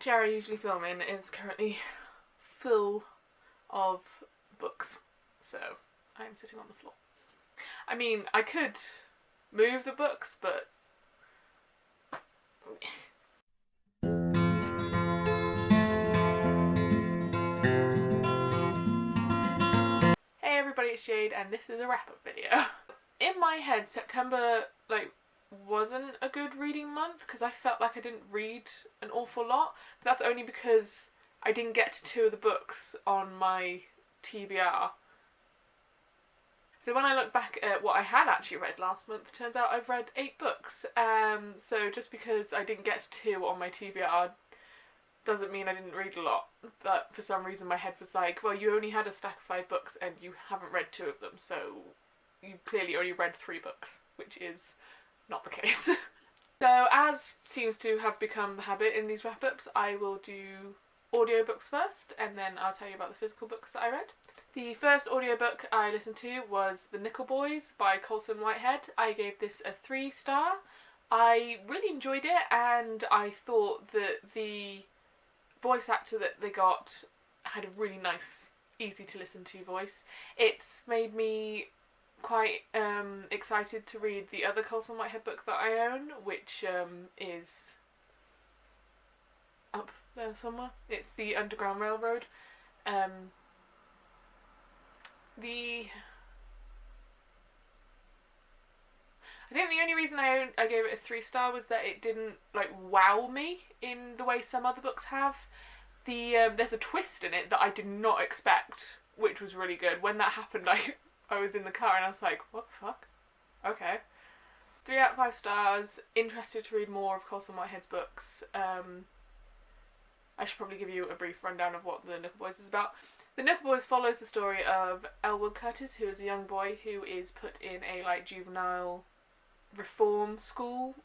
chair I usually film in is currently full of books, so I'm sitting on the floor. I mean, I could move the books, but hey everybody, it's Jade and this is a wrap-up video. In my head, September wasn't a good reading month because I felt like I didn't read an awful lot. But that's only because I didn't get to 2 of the books on my TBR. So when I look back at what I had actually read last month, it turns out I've read 8 books. So just because I didn't get to 2 on my TBR doesn't mean I didn't read a lot. But for some reason my head was like, well, you only had a stack of 5 books and you haven't read 2 of them, so you clearly only read 3 books, which is not the case. So as seems to have become the habit in these wrap-ups, I will do audiobooks first and then I'll tell you about the physical books that I read. The first audiobook I listened to was The Nickel Boys by Colson Whitehead. I gave this a 3-star. I really enjoyed it and I thought that the voice actor that they got had a really nice, easy to listen to voice. It's made me quite excited to read the other Colson Whitehead book that I own, which is up there somewhere. It's The Underground Railroad. I think the only reason I gave it a 3-star was that it didn't wow me in the way some other books have. There's a twist in it that I did not expect, which was really good. When that happened, I was in the car and I was like, what the fuck? Okay. 3 out of 5 stars. Interested to read more of Colson Whitehead's books. I should probably give you a brief rundown of what The Nickel Boys is about. The Nickel Boys follows the story of Elwood Curtis, who is a young boy who is put in a juvenile reform school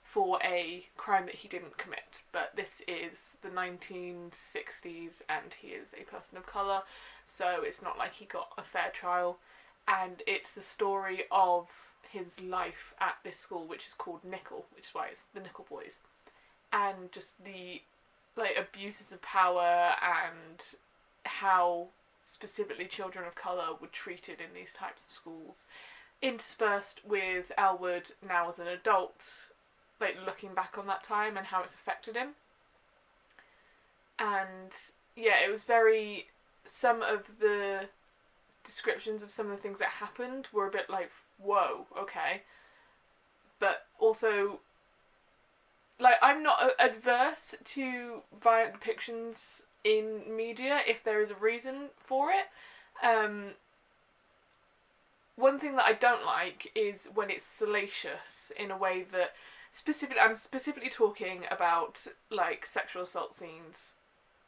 for a crime that he didn't commit. But this is the 1960s and he is a person of colour, so it's not like he got a fair trial. And it's the story of his life at this school, which is called Nickel, which is why it's The Nickel Boys. And just the abuses of power and how specifically children of colour were treated in these types of schools, interspersed with Elwood now as an adult, looking back on that time and how it's affected him. And yeah, it was very, some of the descriptions of some of the things that happened were a bit like, whoa, okay. But also, I'm not adverse to violent depictions in media if there is a reason for it. One thing that I don't like is when it's salacious in a way that I'm specifically talking about sexual assault scenes.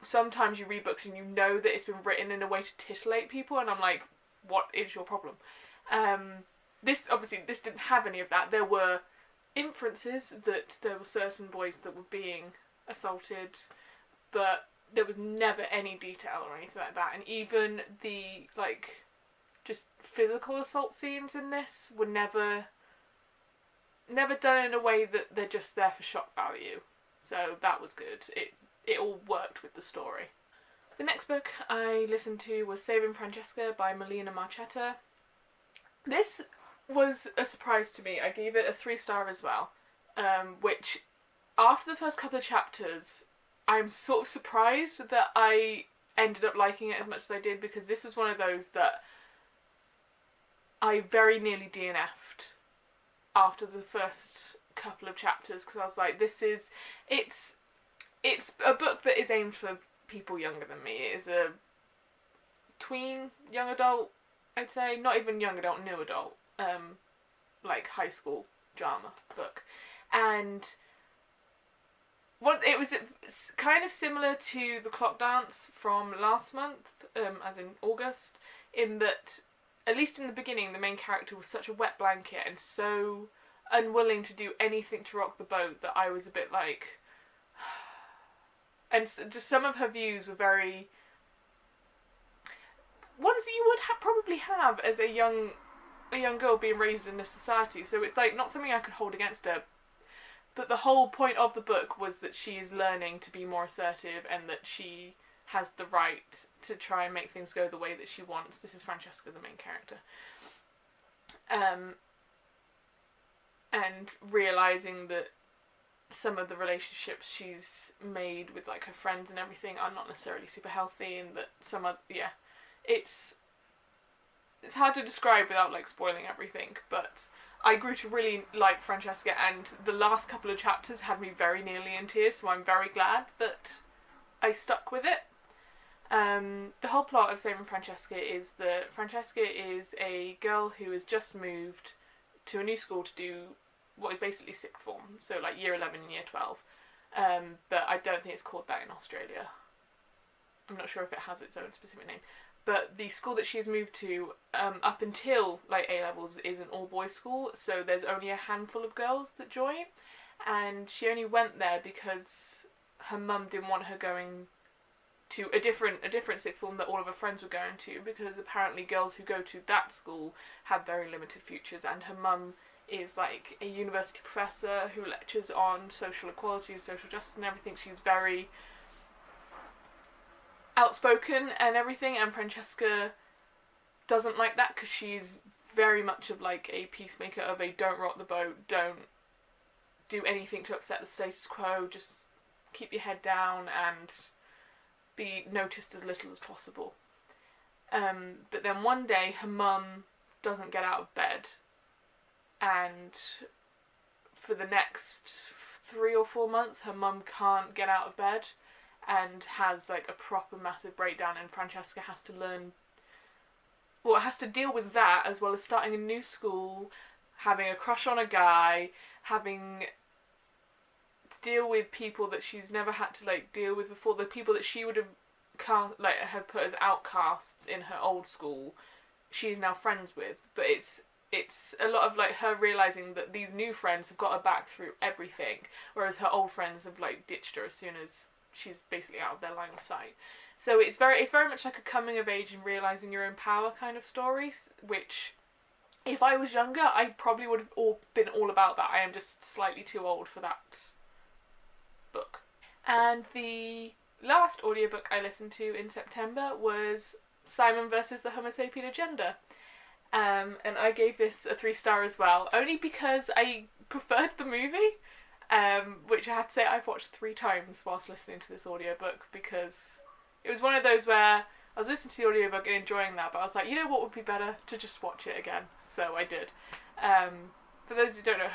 Sometimes you read books and you know that it's been written in a way to titillate people, and I'm like, what is your problem? This didn't have any of that. There were inferences that there were certain boys that were being assaulted, but there was never any detail or anything like that. And even the just physical assault scenes in this were never done in a way that they're just there for shock value. So that was good. It all worked with the story. The next book I listened to was Saving Francesca by Melina Marchetta. This was a surprise to me. I gave it a 3-star as well, which after the first couple of chapters I'm sort of surprised that I ended up liking it as much as I did, because this was one of those that I very nearly DNF'd after the first couple of chapters, because I was like, it's a book that is aimed for people younger than me. It is a tween, young adult, I'd say, not even young adult, new adult, high school drama book. And it was kind of similar to The Clock Dance from last month, as in August, in that, at least in the beginning, the main character was such a wet blanket and so unwilling to do anything to rock the boat that I was a bit like... And just some of her views were very... ones that you would probably have as a young girl being raised in this society. So it's not something I could hold against her. but the whole point of the book was that she is learning to be more assertive and that she has the right to try and make things go the way that she wants. This is Francesca, the main character. And realising that some of the relationships she's made with like her friends and everything are not necessarily super healthy, and that some other, it's hard to describe without like spoiling everything, but I grew to really like Francesca, and the last couple of chapters had me very nearly in tears, so I'm very glad that I stuck with it. The whole plot of Saving Francesca is that Francesca is a girl who has just moved to a new school to do what is basically sixth form, so like year 11 and year 12, but I don't think it's called that in Australia. I'm not sure if it has its own specific name, but the school that she's moved to, up until like A-levels, is an all-boys school, so there's only a handful of girls that join, and she only went there because her mum didn't want her going to a different sixth form that all of her friends were going to, because apparently girls who go to that school have very limited futures, and her mum is like a university professor who lectures on social equality and social justice and everything. She's very outspoken and everything, and Francesca doesn't like that because she's very much of like a peacemaker, of a don't rock the boat, don't do anything to upset the status quo, just keep your head down and be noticed as little as possible. But then one day her mum doesn't get out of bed, and for the next 3 or 4 months her mum can't get out of bed and has like a proper massive breakdown, and Francesca has to has to deal with that, as well as starting a new school, having a crush on a guy, having to deal with people that she's never had to like deal with before, the people that she would have put as outcasts in her old school, she's now friends with. But it's a lot of like her realising that these new friends have got her back through everything, whereas her old friends have like ditched her as soon as she's basically out of their line of sight. So it's very much like a coming of age and realising your own power kind of story, which if I was younger I probably would have been all about that. I am just slightly too old for that book. And the last audiobook I listened to in September was Simon versus the Homo Sapien Agenda. And I gave this a 3-star as well, only because I preferred the movie, which I have to say I've watched 3 times whilst listening to this audiobook, because it was one of those where I was listening to the audiobook and enjoying that, but I was like, you know what would be better? To just watch it again. So I did. For those who don't know,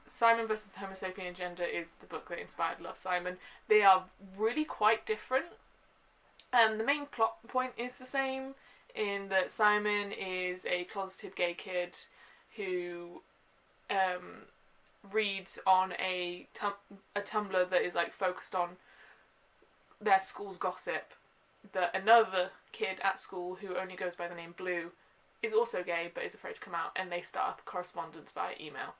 Simon versus the Homo Sapien Agenda is the book that inspired Love, Simon. They are really quite different. The main plot point is the same, in that Simon is a closeted gay kid who reads on a Tumblr that is like focused on their school's gossip, that another kid at school who only goes by the name Blue is also gay but is afraid to come out, and they start up a correspondence via email.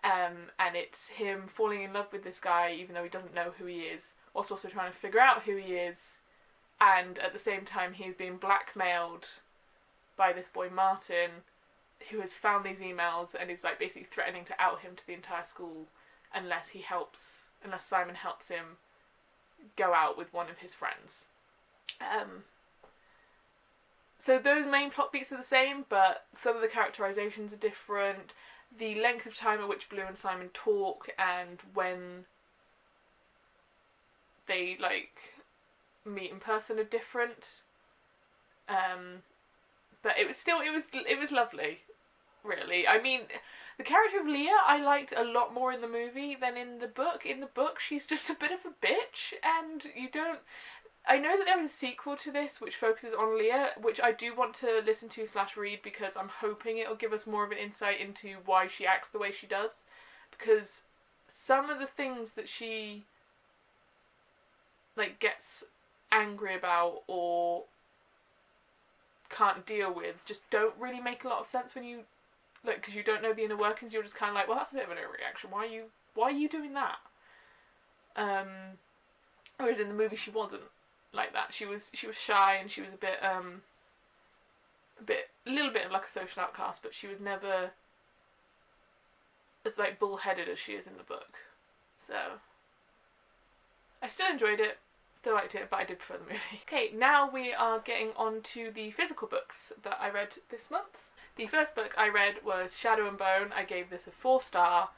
And it's him falling in love with this guy even though he doesn't know who he is, whilst also trying to figure out who he is, and at the same time he's being blackmailed by this boy Martin, who has found these emails and is like basically threatening to out him to the entire school unless Simon helps him go out with one of his friends. So those main plot beats are the same, but some of the characterizations are different. The length of time at which Blue and Simon talk and when they like meet in person are different. But it was lovely, really. I mean, the character of Leah I liked a lot more in the movie than in the book. In the book, she's just a bit of a bitch, and I know that there is a sequel to this which focuses on Leah, which I do want to listen to / read, because I'm hoping it'll give us more of an insight into why she acts the way she does. Because some of the things that she like gets angry about or can't deal with just don't really make a lot of sense when you like, because you don't know the inner workings. You're just kind of like, well, that's a bit of an overreaction. Why are you doing that? Whereas in the movie she wasn't like that. She was shy, and she was a little bit of like a social outcast, but she was never as like bullheaded as she is in the book. So I still enjoyed it, still liked it, but I did prefer the movie. Okay, now we are getting on to the physical books that I read this month. The first book I read was Shadow and Bone. I gave this a 4-star.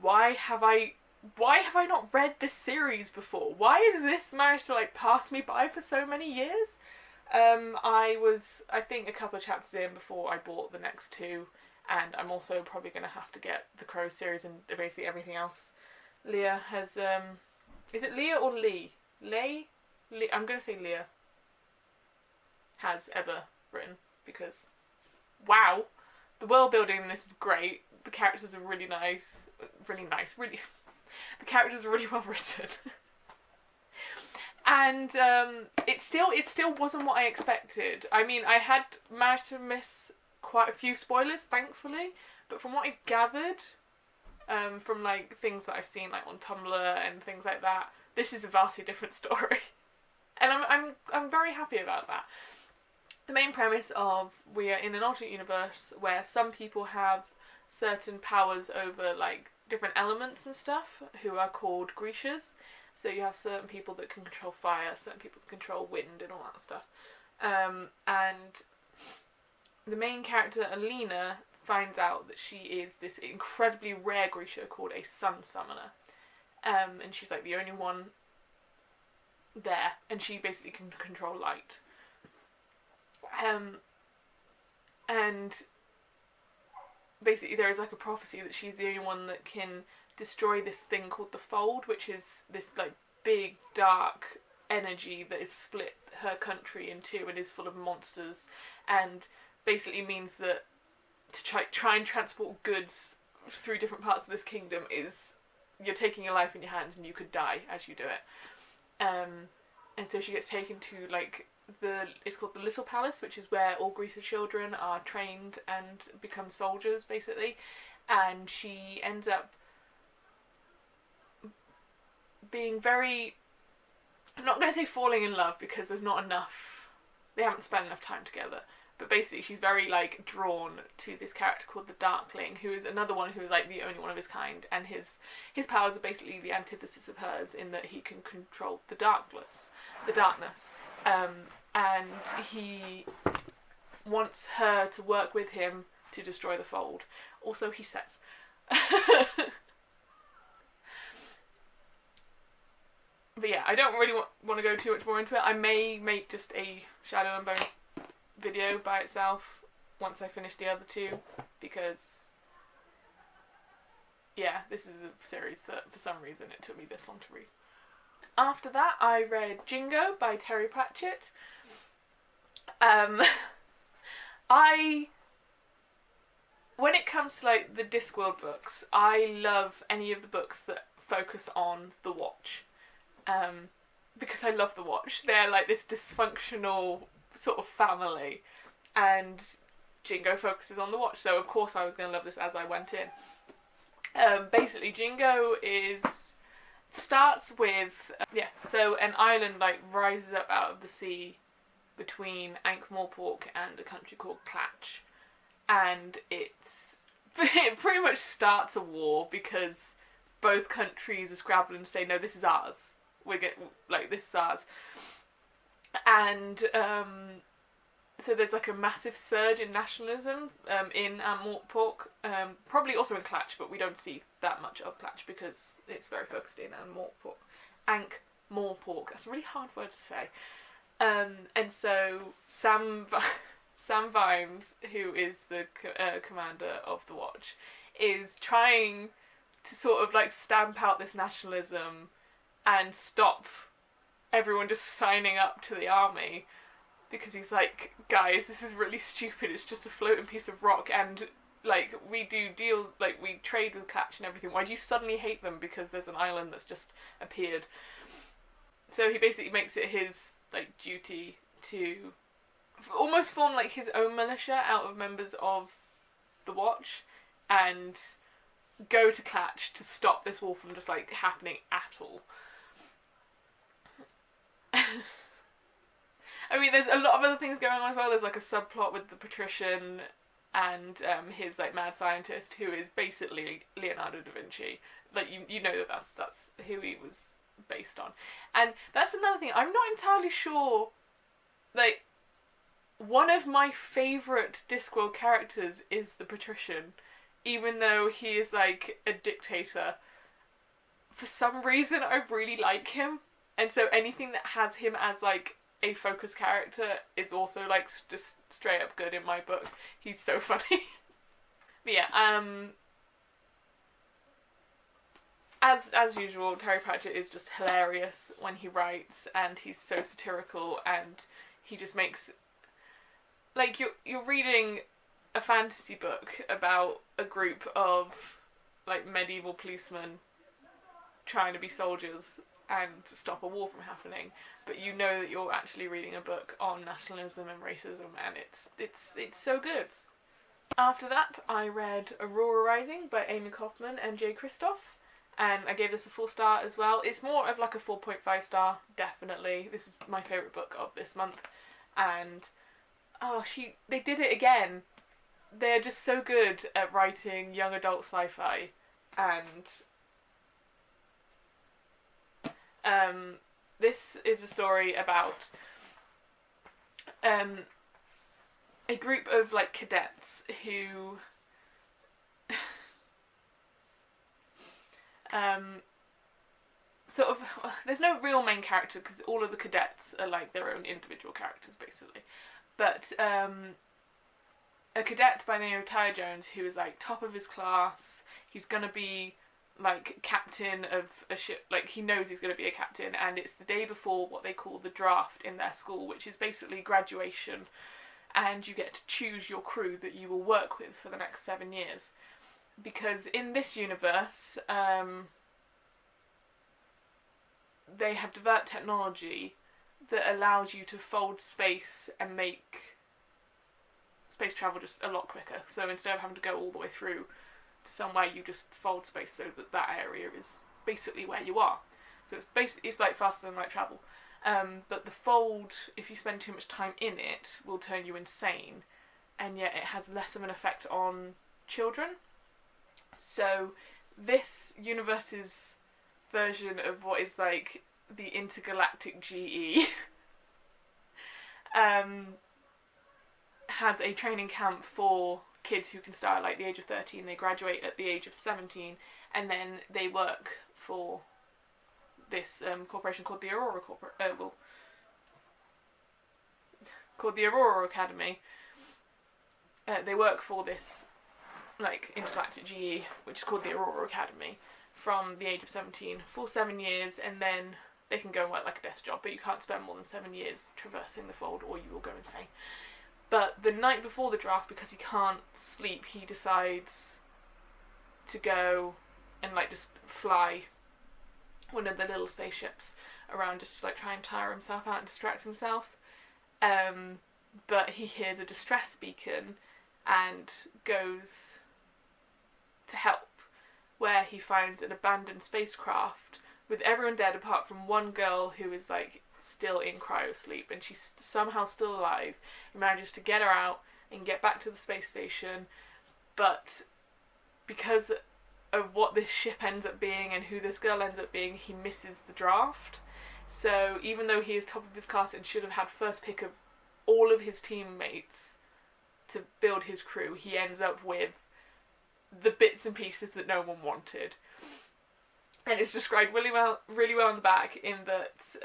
Why have I not read this series before? Why has this managed to like pass me by for so many years? I was, I think, a couple of chapters in before I bought the next two, and I'm also probably going to have to get the Crow series and basically everything else Leah has, is it Leah or Lee? Lee? I'm going to say Leah has ever written, because wow, the world building in this is great. The characters are really nice, really the characters are really well written. And it still wasn't what I expected. I mean, I had managed to miss quite a few spoilers, thankfully, but from what I gathered, from like things that I've seen like on Tumblr and things like that, this is a vastly different story. And I'm very happy about that. The main premise of we are in an alternate universe where some people have certain powers over like different elements and stuff who are called Grishas. So you have certain people that can control fire, certain people that control wind and all that stuff. And the main character, Alina, finds out that she is this incredibly rare Grisha called a Sun Summoner. And she's like the only one there, and she basically can control light. And basically there is like a prophecy that she's the only one that can destroy this thing called the Fold, which is this like big dark energy that has split her country in two and is full of monsters, and basically means that to try and transport goods through different parts of this kingdom is you're taking your life in your hands and you could die as you do it. And so she gets taken to like it's called the Little Palace, which is where all Grisha children are trained and become soldiers basically, and she ends up being very, I'm not going to say falling in love because there's not enough, they haven't spent enough time together, but basically she's very like drawn to this character called the Darkling, who is another one who is like the only one of his kind, and his powers are basically the antithesis of hers in that he can control the darkness, and he wants her to work with him to destroy the Fold. Also, he says. But yeah, I don't really want to go too much more into it. I may make just a Shadow and Bones video by itself once I finish the other two, because yeah, this is a series that for some reason it took me this long to read. After that, I read Jingo by Terry Pratchett. When it comes to like the Discworld books, I love any of the books that focus on the Watch. Because I love the Watch. They're like this dysfunctional sort of family, and Jingo focuses on the Watch, so of course I was going to love this as I went in. Basically, Jingo starts with so an island like rises up out of the sea between Ankh-Morpork and a country called Clatch, and it pretty much starts a war because both countries are scrabbling and say, no, this is ours. This is ours. And so there's like a massive surge in nationalism in Ankh-Morpork, probably also in Clatch, but we don't see that much of Clatch because it's very focused in Ankh-Morpork. That's a really hard word to say. And so Sam Vimes, who is the commander of the Watch, is trying to sort of like stamp out this nationalism and stop everyone just signing up to the army, because he's like, guys, this is really stupid, it's just a floating piece of rock, and like we do deals, like we trade with Clatch and everything, why do you suddenly hate them because there's an island that's just appeared? So he basically makes it his like duty to almost form like his own militia out of members of the Watch and go to Clatch to stop this war from just like happening at all. I mean, there's a lot of other things going on as well. There's like a subplot with the patrician and his like mad scientist who is basically Leonardo da Vinci. Like you know that's who he was based on. And that's another thing, I'm not entirely sure, like, one of my favourite Discworld characters is the patrician, even though he is like a dictator. For some reason I really like him, and so anything that has him as like a focus character is also like just straight up good in my book. He's so funny. But yeah, as usual, Terry Pratchett is just hilarious when he writes, and he's so satirical, and he just makes, like, you're reading a fantasy book about a group of like medieval policemen trying to be soldiers and stop a war from happening, but you know that you're actually reading a book on nationalism and racism, and it's so good. After that, I read Aurora Rising by Amy Kaufman and Jay Kristoff, and I gave this a 4-star as well. It's more of like a 4.5 star, definitely. This is my favourite book of this month, and they did it again. They're just so good at writing young adult sci-fi, and this is a story about a group of like cadets who sort of, there's no real main character because all of the cadets are like their own individual characters basically, but a cadet by the name of Tyler Jones, who is like top of his class. He's gonna be like captain of a ship, like he knows he's going to be a captain, and it's the day before what they call the draft in their school, which is basically graduation, and you get to choose your crew that you will work with for the next 7 years, because in this universe they have developed technology that allows you to fold space and make space travel just a lot quicker. So instead of having to go all the way through somewhere, you just fold space so that that area is basically where you are. So it's like faster than light travel. But the fold, if you spend too much time in it, will turn you insane, and yet it has less of an effect on children. So this universe's version of what is like the intergalactic GE has a training camp for kids who can start at like the age of 13, they graduate at the age of 17, and then they work for this corporation called the called the Aurora Academy. They work for this like intergalactic GE, which is called the Aurora Academy, from the age of 17 for 7 years, and then they can go and work like a desk job, but you can't spend more than 7 years traversing the fold or you will go insane. But the night before the draft, because he can't sleep, he decides to go and like just fly one of the little spaceships around just to like try and tire himself out and distract himself. But he hears a distress beacon and goes to help, where he finds an abandoned spacecraft with everyone dead apart from one girl who is like still in cryo sleep, and she's somehow still alive. He manages to get her out and get back to the space station, but because of what this ship ends up being and who this girl ends up being, he misses the draft. So even though he is top of his class and should have had first pick of all of his teammates to build his crew, he ends up with the bits and pieces that no one wanted. And it's described really well in the back, in that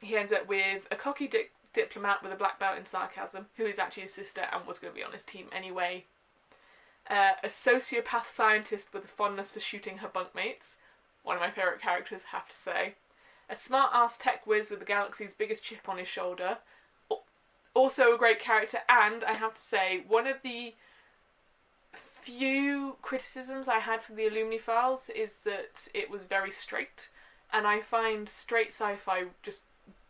he ends up with a cocky diplomat with a black belt in sarcasm, who is actually his sister and was going to be on his team anyway. A sociopath scientist with a fondness for shooting her bunkmates, one of my favourite characters, I have to say. A smart-ass Techwiz with the galaxy's biggest chip on his shoulder, also a great character, and I have to say, one of the few criticisms I had for the Illumini Files is that it was very straight, and I find straight sci-fi just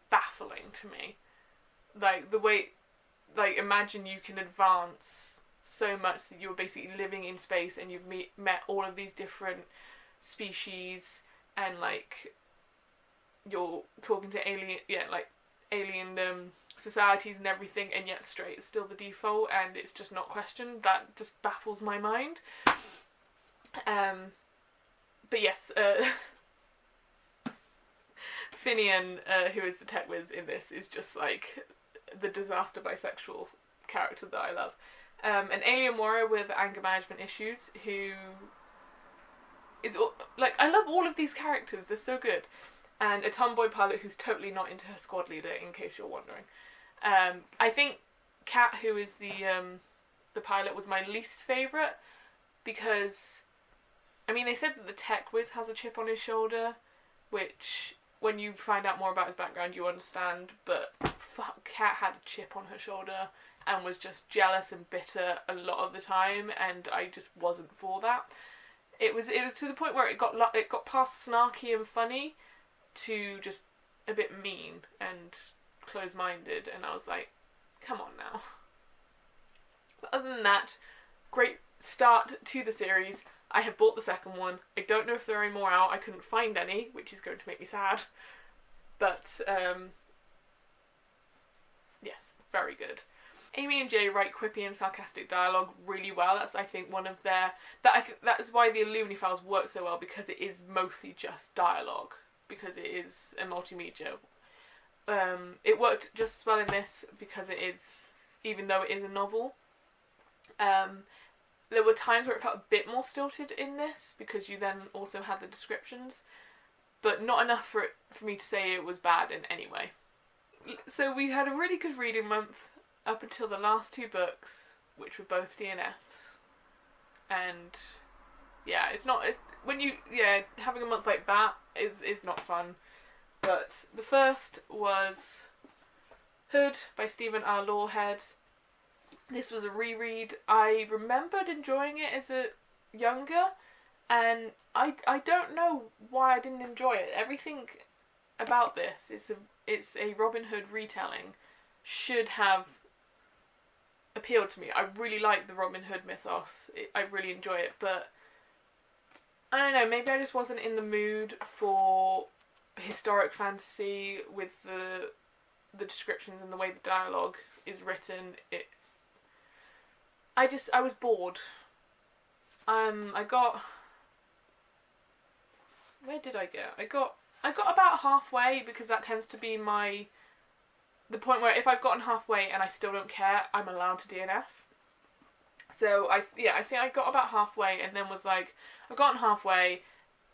baffling to me. Like, the way, like, imagine you can advance so much that you're basically living in space and you've met all of these different species, and like you're talking to alien societies and everything, and yet straight is still the default, and it's just not questioned. That just baffles my mind. But yes, Finian, who is the Techwiz in this, is just like the disaster bisexual character that I love. An alien warrior with anger management issues who is like, I love all of these characters, they're so good. And a tomboy pilot who's totally not into her squad leader, in case you're wondering. I think Kat, who is the pilot, was my least favourite because, I mean, they said that the Techwiz has a chip on his shoulder, which, when you find out more about his background, you understand, but fuck, Kat had a chip on her shoulder and was just jealous and bitter a lot of the time, and I just wasn't for that. It was to the point where it got past snarky and funny to just a bit mean and close-minded, and I was like, come on now. But other than that, great start to the series. I have bought the second one. I don't know if there are any more out. I couldn't find any, which is going to make me sad. But, yes, very good. Amy and Jay write quippy and sarcastic dialogue really well. That's, I think, one of their... I think that's why the Illumini files work so well, because it is mostly just dialogue. Because it is a multimedia. It worked just as well in this because it is, even though it is a novel. There were times where it felt a bit more stilted in this because you then also had the descriptions, but not enough for me to say it was bad in any way. So we had a really good reading month up until the last two books, which were both DNFs. And yeah, having a month like that is not fun. But the first was Hood by Stephen R. Lawhead. This was a reread. I remembered enjoying it as a younger, and I don't know why I didn't enjoy it. Everything about this it's a Robin Hood retelling should have appealed to me. I really like the Robin Hood mythos. I really enjoy it, but I don't know, maybe I just wasn't in the mood for historic fantasy with the descriptions and the way the dialogue is written. I was bored. Where did I get? I got about halfway, because that tends to be the point where if I've gotten halfway and I still don't care, I'm allowed to DNF. So I think I got about halfway and then was like, I've gotten halfway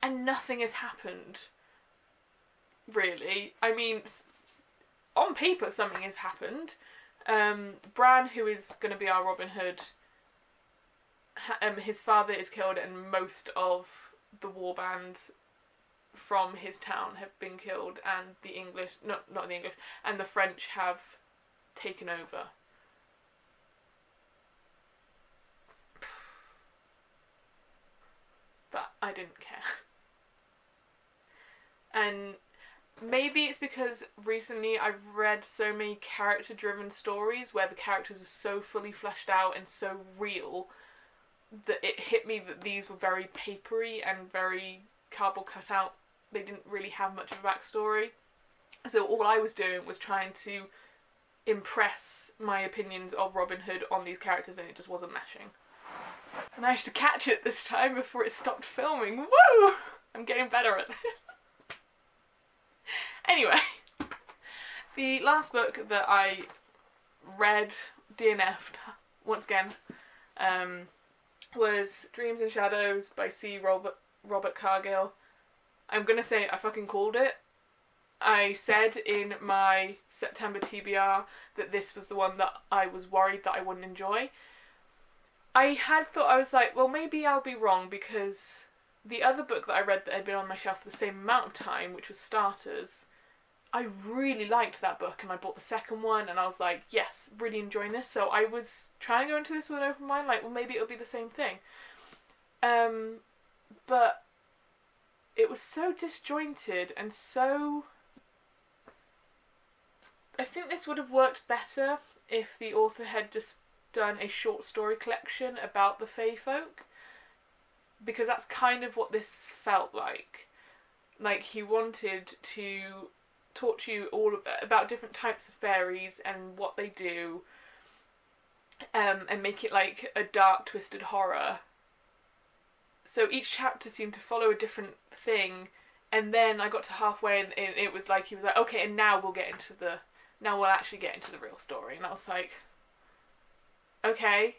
and nothing has happened. Really. I mean, on paper something has happened. Bran, who is going to be our Robin Hood, his father is killed, and most of the warbands from his town have been killed, and the English, not the English, and the French have taken over. But I didn't care. And maybe it's because recently I've read so many character-driven stories where the characters are so fully fleshed out and so real that it hit me that these were very papery and very cardboard cut out. They didn't really have much of a backstory. So all I was doing was trying to impress my opinions of Robin Hood on these characters, and it just wasn't meshing. I managed to catch it this time before it stopped filming. Woo! I'm getting better at this. Anyway, the last book that I read, DNF'd, once again, was Dreams and Shadows by C. Robert Cargill. I'm gonna say I fucking called it. I said in my September TBR that this was the one that I was worried that I wouldn't enjoy. I was like, well, maybe I'll be wrong, because the other book that I read that had been on my shelf for the same amount of time, which was Starters, I really liked that book, and I bought the second one, and I was like, yes, really enjoying this. So I was trying to go into this with an open mind, like, well, maybe it'll be the same thing. But it was so disjointed and so... I think this would have worked better if the author had just done a short story collection about the Fae folk, because that's kind of what this felt like. Like, he wanted to taught you all about different types of fairies and what they do, and make it like a dark, twisted horror. So each chapter seemed to follow a different thing, and then I got to halfway and it was like, he was like, okay, and now we'll actually get into the real story. And I was like, okay,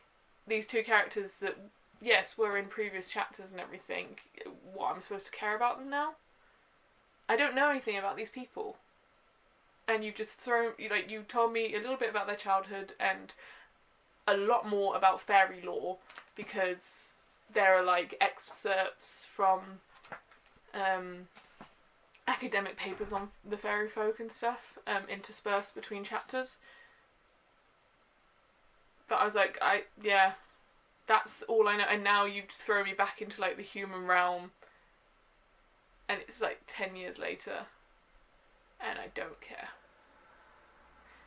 these two characters that, yes, were in previous chapters and everything, what, I'm supposed to care about them now? I don't know anything about these people. And you told me a little bit about their childhood and a lot more about fairy lore, because there are like excerpts from academic papers on the fairy folk and stuff, interspersed between chapters. But I was like, that's all I know. And now you throw me back into like the human realm, and it's like 10 years later, and I don't care.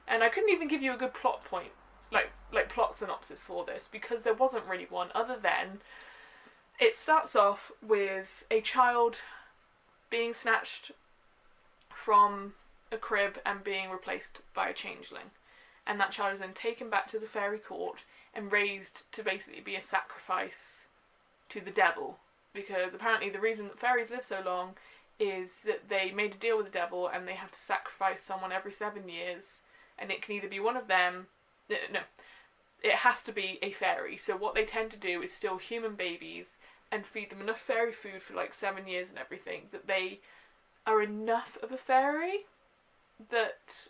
And I couldn't even give you a good plot point, like plot synopsis for this, because there wasn't really one, other than it starts off with a child being snatched from a crib and being replaced by a changeling. And that child is then taken back to the fairy court and raised to basically be a sacrifice to the devil. Because apparently the reason that fairies live so long is that they made a deal with the devil and they have to sacrifice someone every 7 years. And it can either be one of them... No, it has to be a fairy. So what they tend to do is steal human babies and feed them enough fairy food for like 7 years and everything that they are enough of a fairy that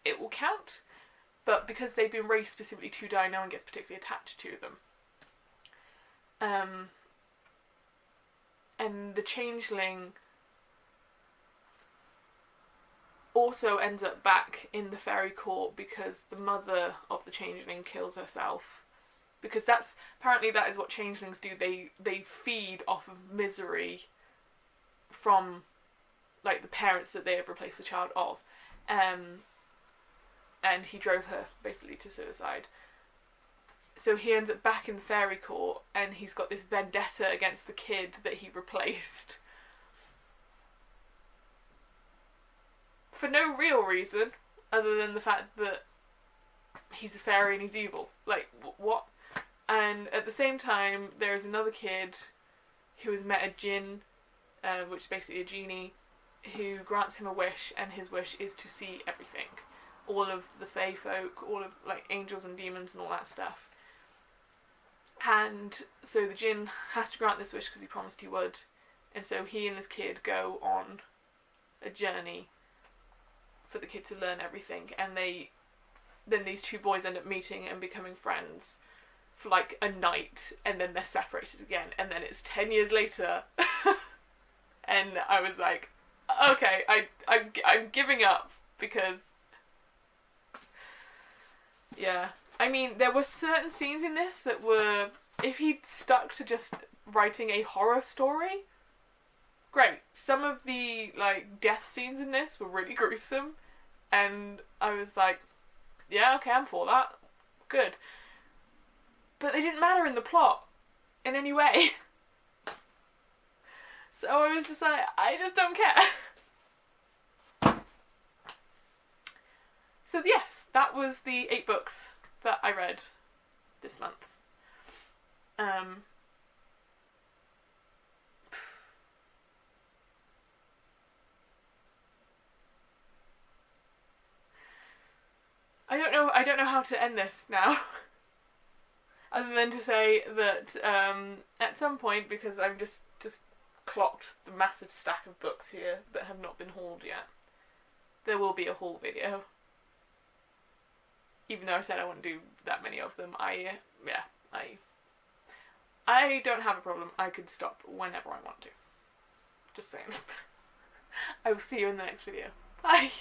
it will count. But because they've been raised specifically to die, no one gets particularly attached to them. And the changeling also ends up back in the fairy court because the mother of the changeling kills herself. Because that is what changelings do. They feed off of misery from like the parents that they have replaced the child of. And he drove her basically to suicide. So he ends up back in the fairy court and he's got this vendetta against the kid that he replaced. For no real reason, other than the fact that he's a fairy and he's evil. Like, what? And at the same time, there is another kid who has met a djinn, which is basically a genie, who grants him a wish, and his wish is to see everything. All of the fae folk, all of like angels and demons and all that stuff. And so the djinn has to grant this wish because he promised he would. And so he and this kid go on a journey for the kid to learn everything. And then these two boys end up meeting and becoming friends for like a night, and then they're separated again. And then it's 10 years later. And I was like, okay, I'm giving up, because yeah. I mean, there were certain scenes in this that were, if he'd stuck to just writing a horror story, great. Some of the like death scenes in this were really gruesome, and I was like, yeah, okay, I'm for that. Good. But they didn't matter in the plot in any way. So I was just like, I just don't care. So yes, that was the 8 books that I read this month. I don't know how to end this now. Other than to say that at some point, because I've just clocked the massive stack of books here that have not been hauled yet, there will be a haul video. Even though I said I wouldn't do that many of them, I don't have a problem. I could stop whenever I want to. Just saying. I will see you in the next video. Bye!